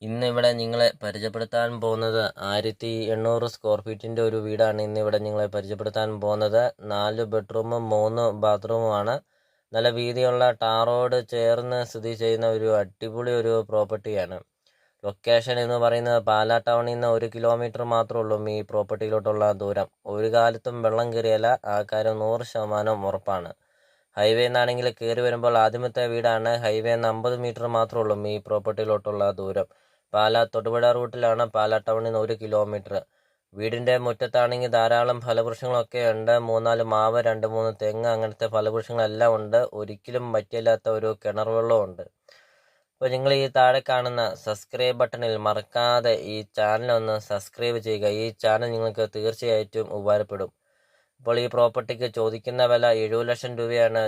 ഇന്നിവിടെ നിങ്ങളെ പരിചയപ്പെടുത്താൻ പോകുന്നത് 1800 സ്ക്വയർ ഫീറ്റിൻ്റെ ഒരു വീടാണ് ഇന്നിവിടെ നിങ്ങളെ പരിചയപ്പെടുത്താൻ പോകുന്നത്. 4 ബെഡ്റൂമും 3 ബാത്റൂമുമാണ്. നല്ല വീതിയുള്ള ടാർ റോഡ് ചേർന്ന് സ്ഥിതി ചെയ്യുന്ന ഒരു അടിപൊളി ഒരു പ്രോപ്പർട്ടിയാണ്. ലൊക്കേഷൻ എന്ന് പറയുന്നത് പാലാ ടൗണിൽ നിന്ന് 1 കിലോമീറ്റർ മാത്രമേ ഉള്ളൂ ഈ പ്രോപ്പർട്ടിയിലോട്ടുള്ള ദൂരം. ഒരു കാലത്തും വെള്ളം കയറിയല്ല, ആ കാര്യം 100% ഉറപ്പാണ്. ഹൈവേ എന്നാണെങ്കിൽ കയറി വരുമ്പോൾ ആദ്യമത്തെ വീടാണ്. ഹൈവേ 50 മീറ്റർ മാത്രമേ ഉള്ളൂ ഈ പ്രോപ്പർട്ടിയിലോട്ടുള്ള ദൂരം. പാലാ തൊടുപുഴ റൂട്ടിലാണ്, പാലാ ടൗണിൽ നിന്ന് 1 കിലോമീറ്റർ. വീടിൻ്റെ മുറ്റത്താണെങ്കിൽ ധാരാളം ഫലവൃക്ഷങ്ങളൊക്കെ ഉണ്ട്. 3-4 മാവ്, 2-3 തെങ്ങ്, അങ്ങനത്തെ ഫലവൃക്ഷങ്ങളെല്ലാം ഉണ്ട്. ഒരിക്കലും വറ്റിയില്ലാത്ത ഒരു കിണർ വെള്ളവും ഉണ്ട്. അപ്പോൾ നിങ്ങൾ ഈ താഴെ കാണുന്ന സബ്സ്ക്രൈബ് ബട്ടണിൽ മറക്കാതെ ഈ ചാനൽ ഒന്ന് സബ്സ്ക്രൈബ് ചെയ്യുക. ഈ ചാനൽ നിങ്ങൾക്ക് തീർച്ചയായിട്ടും ഉപകാരപ്പെടും. അപ്പോൾ ഈ പ്രോപ്പർട്ടിക്ക് ചോദിക്കുന്ന വില 70 ലക്ഷം രൂപയാണ്